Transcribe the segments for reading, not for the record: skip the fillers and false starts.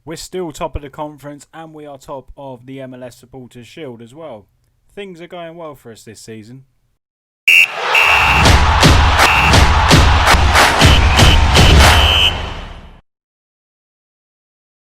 We're still top of the conference and we are top of the MLS Supporters Shield as well. Things are going well for us this season.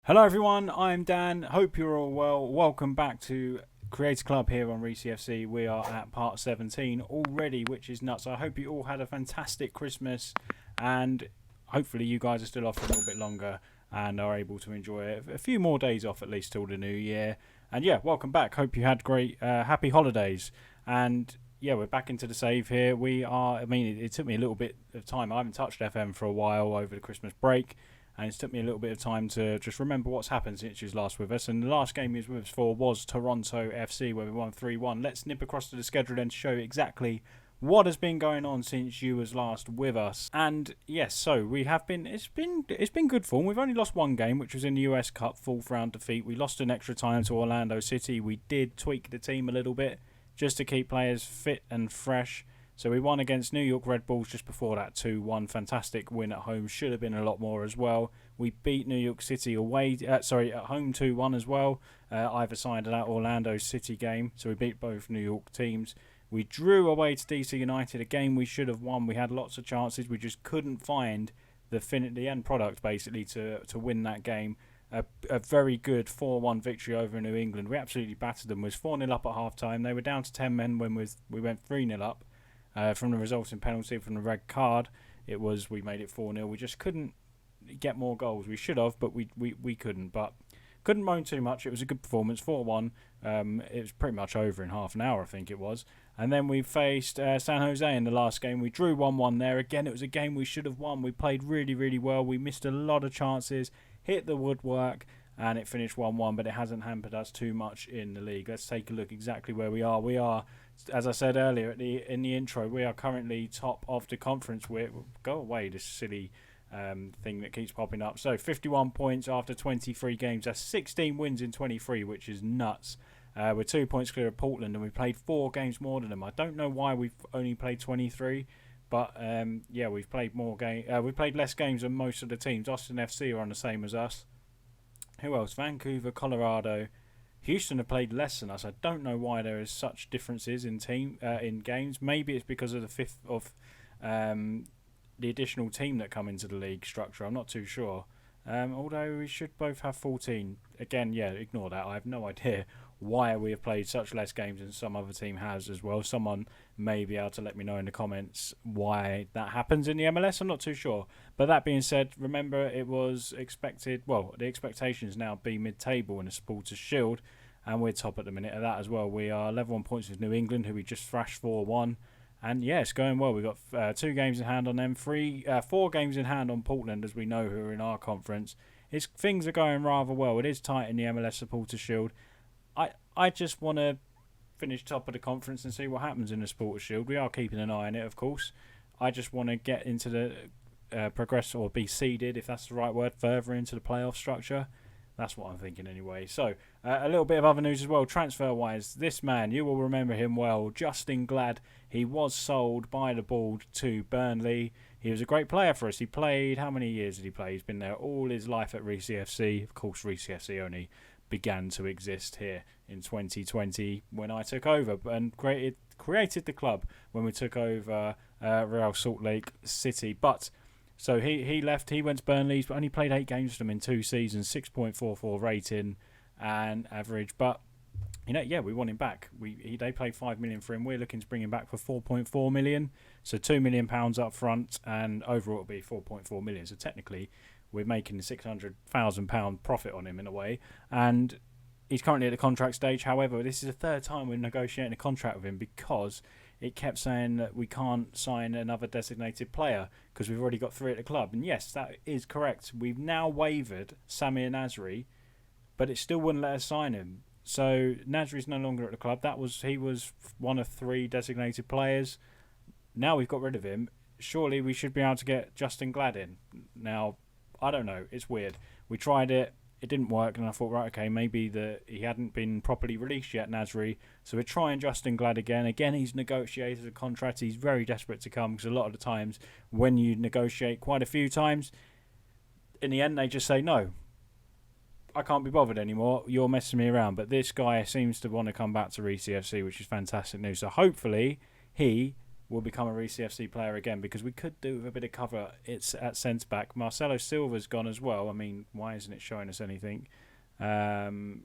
Hello everyone, I'm Dan. Hope you're all well. Welcome back to Creator Club here on Reesy FC. We are at part 17 already, which is nuts. I hope you all had a fantastic Christmas and hopefully you guys are still off for a little bit longer and are able to enjoy a few more days off at least till the new year. And yeah, welcome back. Hope you had great, happy holidays. And yeah, we're back into the save here. It took me a little bit of time. I haven't touched FM for a while over the Christmas break. And it's took me a little bit of time to just remember what's happened since you was last with us. And the last game you was with us for was Toronto FC, where we won 3-1. Let's nip across to the schedule then to show you exactly what has been going on since you was last with us. And yes, so we have been. It's been good form. We've only lost one game, which was in the US Cup, fourth round defeat. We lost in extra time to Orlando City. We did tweak the team a little bit just to keep players fit and fresh. So we won against New York Red Bulls just before that 2-1. Fantastic win at home. Should have been a lot more as well. We beat New York City at home 2-1 as well. Either side of that Orlando City game. So we beat both New York teams. We drew away to DC United, a game we should have won. We had lots of chances. We just couldn't find the end product basically to win that game. A very good 4-1 victory over New England. We absolutely battered them. We was 4-0 up at half time. They were down to 10 men when we went 3-0 up. From the resulting penalty from the red card, we made it 4-0. We just couldn't get more goals. We should have, but we couldn't. But couldn't moan too much. It was a good performance, 4-1. It was pretty much over in half an hour, I think it was. And then we faced San Jose in the last game. We drew 1-1 there. Again, it was a game we should have won. We played really, really well. We missed a lot of chances, hit the woodwork, and it finished 1-1, but it hasn't hampered us too much in the league. Let's take a look exactly where we are. We are, as I said earlier in the intro, we are currently top of the conference. Go away, this silly thing that keeps popping up. So 51 points after 23 games. That's 16 wins in 23, which is nuts. We're 2 points clear of Portland, and we played 4 games more than them. I don't know why we've only played 23, but we've played we've played less games than most of the teams. Austin FC are on the same as us. Who else? Vancouver, Colorado, Houston have played less than us. I don't know why there is such differences in games. Maybe it's because of the additional team that come into the league structure. I'm not too sure. Although we should both have 14. Again, yeah, ignore that. I have no idea why we have played such less games than some other team has as well. Someone may be able to let me know in the comments why that happens in the MLS. I'm not too sure. But that being said, remember it was expected. Well, the expectations now be mid-table in the Supporters Shield, and we're top at the minute of that as well. We are level on points with New England, who we just thrashed 4-1. And yeah, it's going well. We've got 2 games in hand on them, 4 games in hand on Portland, as we know, who are in our conference. Things are going rather well. It is tight in the MLS Supporters Shield. I just want to finish top of the conference and see what happens in the Supporters Shield. We are keeping an eye on it, of course. I just want to get into the progress or be seeded, if that's the right word, further into the playoff structure. That's what I'm thinking anyway. So, a little bit of other news as well. Transfer-wise, this man, you will remember him well. Justin Glad, he was sold by the board to Burnley. He was a great player for us. He played, how many years did he play? He's been there all his life at Reesy FC. Of course, Reesy FC only began to exist here in 2020 when I took over and created the club when we took over Real Salt Lake City. But so he left, he went to Burnley, but only played 8 games for them in 2 seasons, 6.44 rating and average. But we want him back. They paid £5 million for him. We're looking to bring him back for £4.4 million. So £2 million up front, and overall it'll be £4.4 million. So technically, we're making a £600,000 profit on him in a way. And he's currently at the contract stage. However, this is the 3rd time we're negotiating a contract with him because it kept saying that we can't sign another designated player because we've already got 3 at the club. And yes, that is correct. We've now waived Samir Nasri, but it still wouldn't let us sign him. So Nasri's no longer at the club. He was one of 3 designated players. Now we've got rid of him. Surely we should be able to get Justin Glad in. Now, I don't know. It's weird. We tried it. It didn't work, and I thought, right, okay, maybe he hadn't been properly released yet, Nasri. So we're trying Justin Glad again. Again, he's negotiated a contract. He's very desperate to come because a lot of the times when you negotiate quite a few times, in the end, they just say no. I can't be bothered anymore. You're messing me around. But this guy seems to want to come back to Reesy FC, which is fantastic news. So hopefully he will become a Reesy FC player again, because we could do with a bit of cover. It's at centre-back. Marcelo Silva's gone as well. I mean, why isn't it showing us anything? Why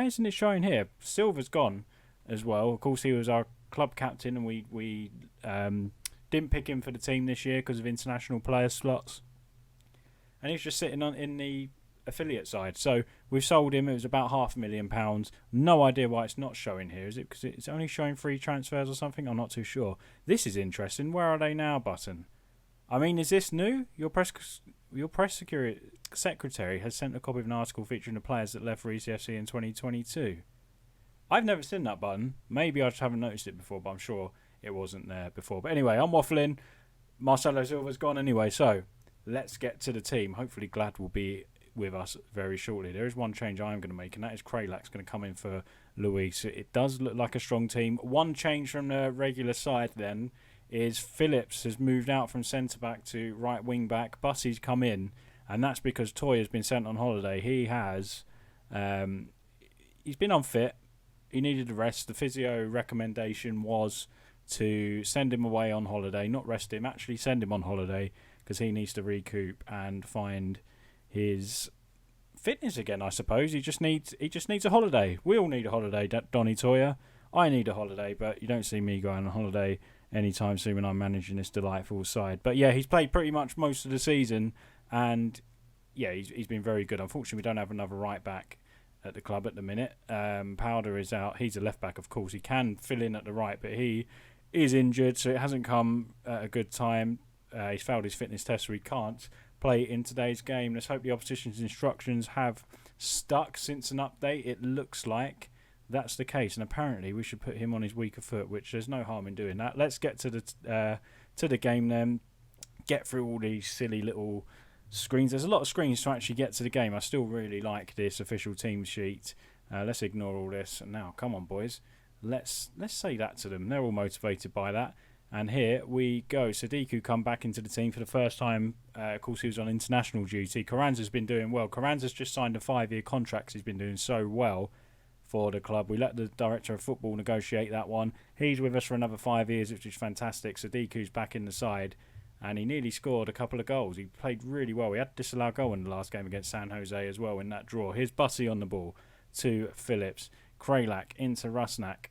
isn't it showing here? Silva's gone as well. Of course, he was our club captain, and we didn't pick him for the team this year because of international player slots. And he's just sitting in the affiliate side. So we've sold him. It was about £500,000. No idea why it's not showing here. Is it because it's only showing free transfers or something? I'm not too sure. This is interesting. Where are they now button? I mean, is this new? Your press secretary has sent a copy of an article featuring the players that left Reesy FC in 2022. I've never seen that button. Maybe I just haven't noticed it before, but I'm sure it wasn't there before. But anyway, I'm waffling. Marcelo Silva's gone anyway, so let's get to the team. Hopefully Glad will be with us very shortly. There is one change I'm going to make, and that is Kraylak's going to come in for Luis. It does look like a strong team. One change from the regular side then is Phillips has moved out from centre-back to right wing-back. Bussey's come in, and that's because Toy has been sent on holiday. He has... he's been unfit. He needed a rest. The physio recommendation was to send him away on holiday, not rest him, actually send him on holiday, because he needs to recoup and find his fitness again, I suppose. He just needs a holiday. We all need a holiday, Donny Toyer. I need a holiday, but you don't see me going on holiday anytime soon when I'm managing this delightful side. But yeah, he's played pretty much most of the season, and yeah, he's been very good. Unfortunately, we don't have another right back at the club at the minute. Powder is out. He's a left back, of course. He can fill in at the right, but he is injured, so it hasn't come at a good time. He's failed his fitness test, so he can't play in today's game. Let's hope the opposition's instructions have stuck since an update. It looks like that's the case, and apparently we should put him on his weaker foot, which there's no harm in doing that. Let's get to the game then. Get through all these silly little screens. There's a lot of screens to actually get to the game. I still really like this official team sheet. Let's ignore all this. And now, come on, boys. Let's say that to them. They're all motivated by that. And here we go. Sadiku come back into the team for the first time. Of course, he was on international duty. Carranza's been doing well. Carranza's just signed a 5-year contract. He's been doing so well for the club. We let the director of football negotiate that one. He's with us for another 5 years, which is fantastic. Sadiku's back in the side, and he nearly scored a couple of goals. He played really well. He had a disallowed goal in the last game against San Jose as well in that draw. Here's Bussey on the ball to Phillips. Kraylak into Rusnak.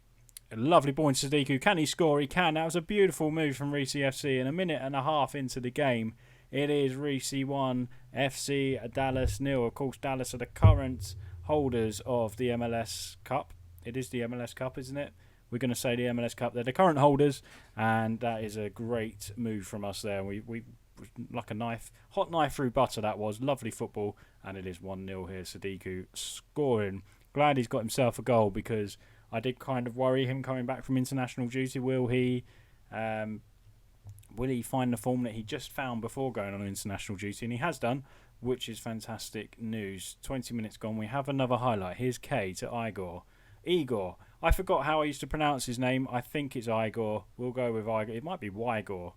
A lovely ball in Sadiku. Can he score? He can. That was a beautiful move from Reesy FC. And a minute and a half into the game, it is Reesy 1, FC Dallas 0. Of course, Dallas are the current holders of the MLS Cup. It is the MLS Cup, isn't it? We're going to say the MLS Cup. They're the current holders, and that is a great move from us there. We like a knife, hot knife through butter that was. Lovely football, and it is 1-0 here. Sadiku scoring. Glad he's got himself a goal, because I did kind of worry him coming back from international duty. Will he find the form that he just found before going on international duty? And he has done, which is fantastic news. 20 minutes gone. We have another highlight. Here's K to Igor. Igor. I forgot how I used to pronounce his name. I think it's Igor. We'll go with Igor. It might be Wygor.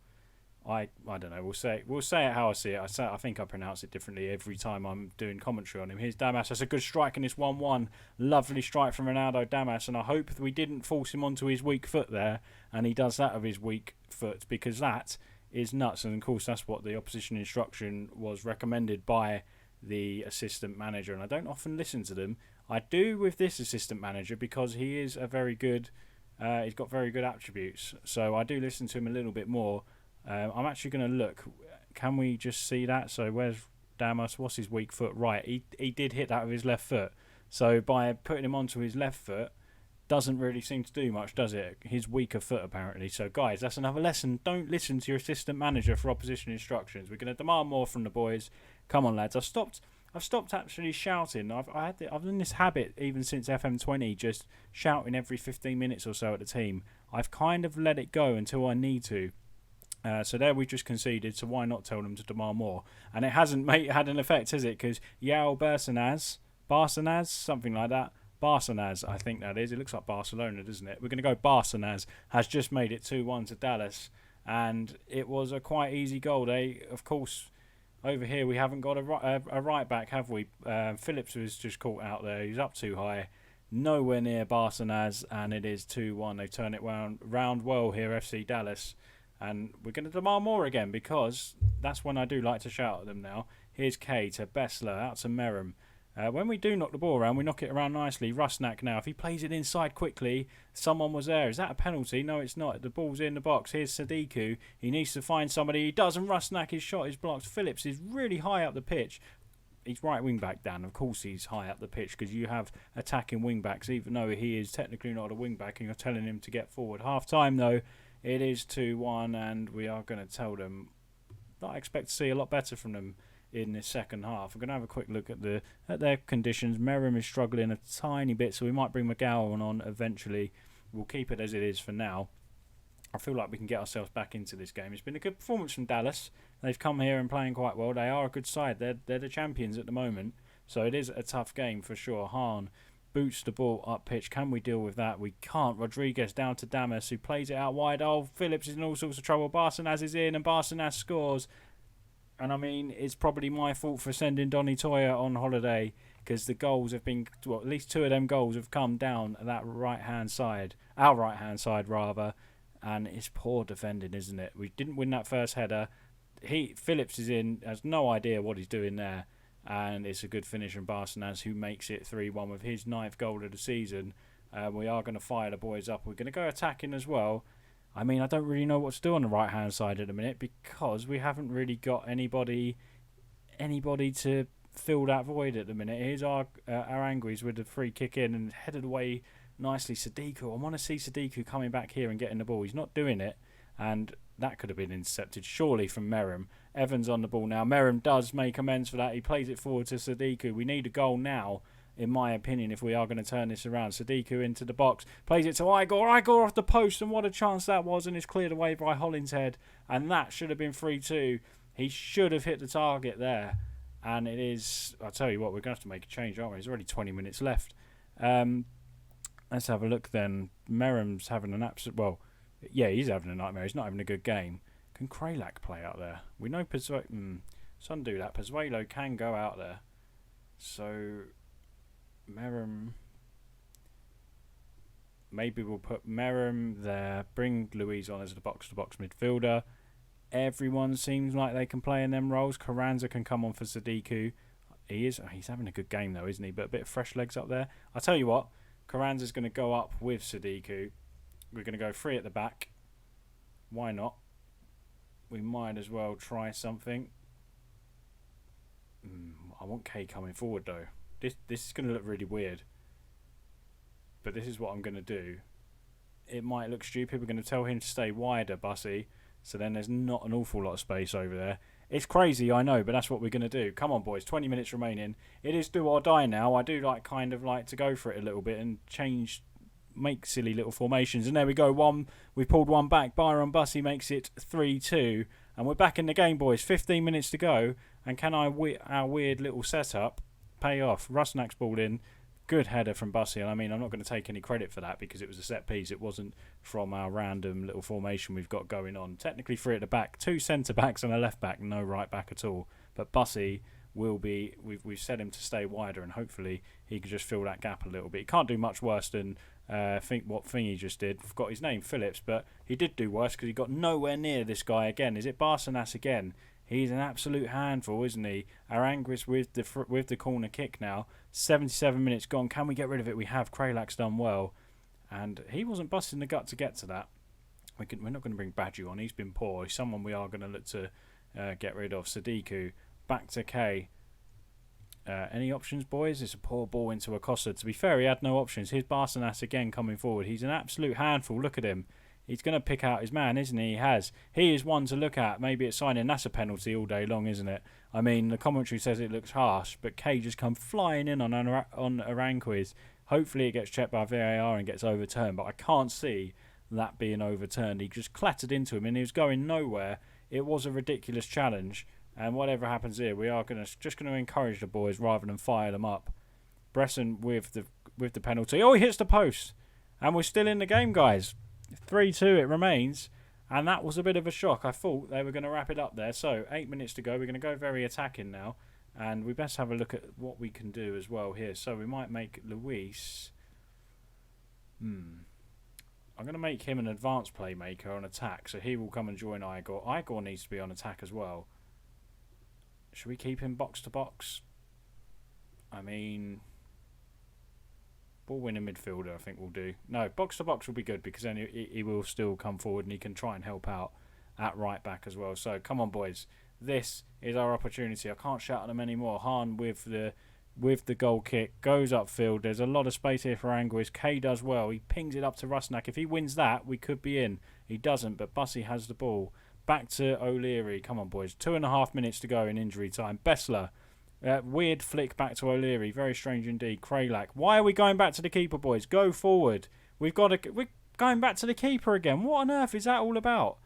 I don't know. We'll say it how I see it. I think I pronounce it differently every time I'm doing commentary on him. Here's Damas. That's a good strike in this 1-1. Lovely strike from Ronaldo Damas, and I hope we didn't force him onto his weak foot there, and he does that of his weak foot, because that is nuts. And of course, that's what the opposition instruction was recommended by the assistant manager. And I don't often listen to them. I do with this assistant manager, because he is a very good. He's got very good attributes, so I do listen to him a little bit more. I'm actually going to look. Can we just see that? So where's Damas? What's his weak foot? Right, he did hit that with his left foot. So by putting him onto his left foot, doesn't really seem to do much, does it? His weaker foot, apparently. So guys, that's another lesson. Don't listen to your assistant manager for opposition instructions. We're going to demand more from the boys. Come on, lads. I've stopped actually shouting. I've in this habit even since FM20, just shouting every 15 minutes or so at the team. I've kind of let it go until I need to. So there we just conceded, so why not tell them to demand more? And it hasn't had an effect, has it? Because Yao Barcenaz, something like that. Barcenaz, I think that is. It looks like Barcelona, doesn't it? We're going to go Barcenaz, has just made it 2-1 to Dallas. And it was a quite easy goal. Of course, Over here, we haven't got a right back, have we? Phillips was just caught out there. He's up too high. Nowhere near Barcelonaz, and it is 2-1. They turn it round well here, FC Dallas. And we're going to demand more again, because that's when I do like to shout at them now. Here's Kay to Bessler, out to Merrim. When we do knock the ball around, we knock it around nicely. Rusnak now, if he plays it inside quickly, someone was there. Is that a penalty? No, it's not. The ball's in the box. Here's Sadiku. He needs to find somebody. He doesn't. Rusnak, his shot is blocked. Phillips is really high up the pitch. He's right wing back, Dan. Of course he's high up the pitch, because you have attacking wing backs, even though he is technically not a wing back, and you're telling him to get forward. Half time though, it is 2-1, and we are going to tell them that I expect to see a lot better from them in this second half. We're going to have a quick look at their conditions. Merrim is struggling a tiny bit, so we might bring McGowan on eventually. We'll keep it as it is for now. I feel like we can get ourselves back into this game. It's been a good performance from Dallas. They've come here and playing quite well. They are a good side. They're the champions at the moment, so it is a tough game for sure. Hahn boots the ball up pitch. Can we deal with that? We can't. Rodriguez down to Damas, who plays it out wide. Oh, Phillips is in all sorts of trouble. Barcelonaz is in, and Barcelonaz scores. And I mean, it's probably my fault for sending Donny Toya on holiday, because the goals have been, well, at least two of them goals have come down that right-hand side, our right-hand side rather, and it's poor defending, isn't it? We didn't win that first header. Phillips is in, has no idea what he's doing there, and it's a good finish from Barcelonaz, who makes it 3-1 with his 9th goal of the season. We are going to fire the boys up. We're going to go attacking as well. I mean, I don't really know what to do on the right-hand side at the minute, because we haven't really got anybody to fill that void at the minute. Here's our Aranguiz with the free kick in and headed away nicely. Sadiku, I want to see Sadiku coming back here and getting the ball. He's not doing it, and that could have been intercepted surely from Merrim. Evans on the ball now. Merrim does make amends for that. He plays it forward to Sadiku. We need a goal now, in my opinion, if we are going to turn this around. Sadiku into the box, plays it to Igor. Igor off the post, and what a chance that was, and it's cleared away by Hollinshead, and that should have been 3-2. He should have hit the target there, and it is, I'll tell you what, we're going to have to make a change, aren't we? There's already 20 minutes left. Let's have a look then. Merrim's having an absolute, well, yeah, he's having a nightmare. He's not having a good game. Can Kralak play out there? We know Sundu that. Pozuelo can go out there. So Merrim, maybe we'll put Merrim there, bring Louise on as the box-to-box midfielder. Everyone seems like they can play in them roles. Carranza can come on for Sadiku. He's having a good game though, isn't he? But a bit of fresh legs up there. I'll tell you what, Carranza's going to go up with Sadiku. We're going to go 3 at the back. Why not? We might as well try something. I want Kay coming forward though. This is going to look really weird, but this is what I'm going to do. It might look stupid. We're going to tell him to stay wider, Bussy, so then there's not an awful lot of space over there. It's crazy, I know, but that's what we're going to do. Come on, boys, 20 minutes remaining. It is do or die now. I do kind of like to go for it a little bit and make silly little formations. And there we go, we pulled one back. Byron Bussy makes it 3-2, and we're back in the game, boys. 15 minutes to go, and can our weird little setup pay off? Rusnak's ball in, good header from Bussy, and I mean, I'm not going to take any credit for that because it was a set piece. It wasn't from our random little formation we've got going on. Technically 3 at the back, 2 centre backs and a left back, no right back at all. But Bussy will be, we've set him to stay wider, and hopefully he can just fill that gap a little bit. He can't do much worse than what Thingy just did. Forgot his name, Phillips, but he did do worse because he got nowhere near this guy again. Is it Barcelonaz again? He's an absolute handful, isn't he? Aranguiz with the corner kick now. 77 minutes gone. Can we get rid of it? We have. Kralak's done well, and he wasn't busting the gut to get to that. We're not going to bring Badju on. He's been poor. He's someone we are going to look to get rid of. Sadiku back to K. Any options, boys? It's a poor ball into Acosta. To be fair, he had no options. Here's Barcelonaz again coming forward. He's an absolute handful. Look at him. He's going to pick out his man, isn't he? He has. He is one to look at. Maybe it's signing. That's a penalty all day long, isn't it? I mean, the commentary says it looks harsh, but K just come flying in on Aranguiz. Hopefully it gets checked by VAR and gets overturned, but I can't see that being overturned. He just clattered into him and he was going nowhere. It was a ridiculous challenge, and whatever happens here, we are just going to encourage the boys rather than fire them up. Bresson with the penalty. Oh, he hits the post, and we're still in the game, guys. 3-2 it remains, And that was a bit of a shock. I thought they were going to wrap it up there. So 8 minutes to go. We're going to go very attacking now. And we best have a look at what we can do as well here. So we might make Luis. I'm going to make him an advanced playmaker on attack. So he will come and join Igor. Igor needs to be on attack as well. Should we keep him box to box? I mean, ball winning midfielder I think will do. No, box to box will be good because then he will still come forward and he can try and help out at right back as well. So come on, boys. This is our opportunity. I can't shout at them anymore. Hahn with the goal kick goes upfield. There's a lot of space here for Anguis. Kay does well. He pings it up to Rusnak. If he wins that, we could be in. He doesn't, but Bussy has the ball. Back to O'Leary. Come on, boys. 2.5 minutes to go in injury time. Bessler. Weird flick back to O'Leary. Very strange indeed. Kraylak. Why are we going back to the keeper, boys? Go forward. We're going back to the keeper again. What on earth is that all about?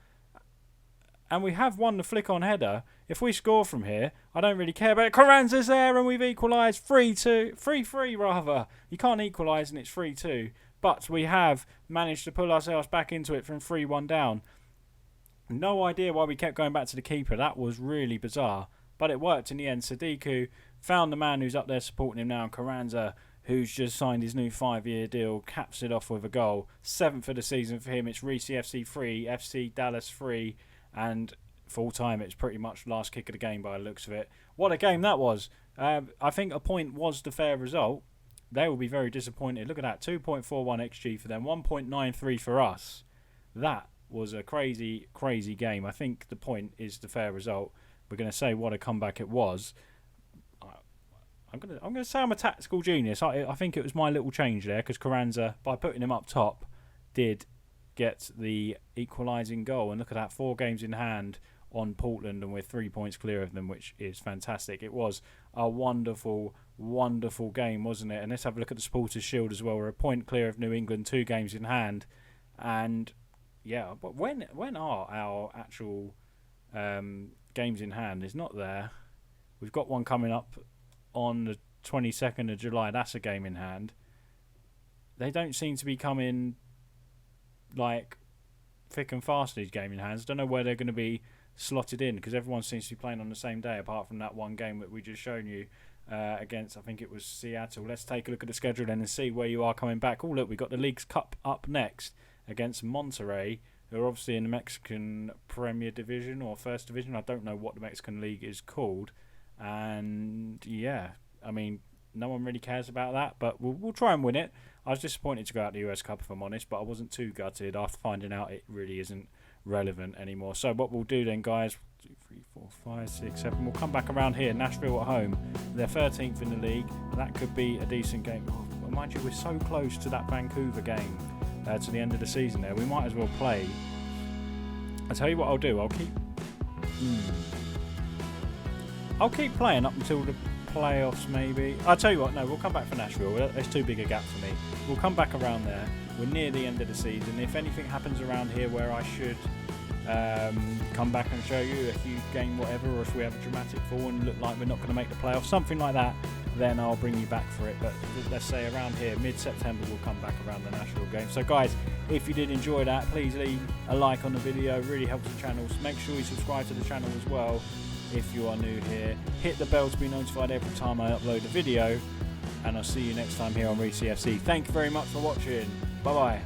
And we have won the flick-on header. If we score from here, I don't really care. But Carranza's there and we've equalised 3-2. 3-3 rather. You can't equalise and it's 3-2. But we have managed to pull ourselves back into it from 3-1 down. No idea why we kept going back to the keeper. That was really bizarre. But it worked in the end. Sadiku found the man who's up there supporting him now. And Carranza, who's just signed his new 5-year deal, caps it off with a goal. 7th of the season for him. It's Reesy FC 3, FC Dallas 3. And full time, it's pretty much last kick of the game by the looks of it. What a game that was. I think a point was the fair result. They will be very disappointed. Look at that, 2.41 XG for them, 1.93 for us. That was a crazy, crazy game. I think the point is the fair result. We're going to say what a comeback it was. I'm going to say I'm a tactical genius. I think it was my little change there because Carranza, by putting him up top, did get the equalising goal. And look at that, 4 games in hand on Portland and we're 3 points clear of them, which is fantastic. It was a wonderful, wonderful game, wasn't it? And let's have a look at the Supporters Shield as well. We're a point clear of New England, 2 games in hand. And yeah, but when are our actual games in hand? It's not there. We've got one coming up on the 22nd of July. That's a game in hand. They don't seem to be coming like thick and fast, these game in hands. Don't know where they're going to be slotted in because everyone seems to be playing on the same day apart from that one game that we just shown you against, I think it was Seattle. Let's take a look at the schedule then and see where you are coming back. Oh look, we've got the League's Cup up next against Monterrey, who are obviously in the Mexican Premier Division or First Division. I don't know what the Mexican League is called. And yeah, I mean, no one really cares about that, but we'll try and win it. I was disappointed to go out the US Cup, if I'm honest, but I wasn't too gutted after finding out it really isn't relevant anymore. So what we'll do then, guys, 2, 3, 4, 5, 6, 7. We'll come back around here. Nashville at home. They're 13th in the league. That could be a decent game. Oh, mind you, we're so close to that Vancouver game to the end of the season there. We might as well play. I'll tell you what I'll do. I'll keep playing up until the playoffs maybe. I'll tell you what, no, we'll come back for Nashville. There's too big a gap for me. We'll come back around there. We're near the end of the season. If anything happens around here where I should come back and show you a huge game, whatever, or if we have a dramatic fall and look like we're not going to make the playoffs, something like that, then I'll bring you back for it. But let's say around here, mid-September, we'll come back around the Nashville game. So guys, if you did enjoy that, please leave a like on the video. It really helps the channel. So make sure you subscribe to the channel as well if you are new here. Hit the bell to be notified every time I upload a video. And I'll see you next time here on Reesy FC. Thank you very much for watching. Bye-bye.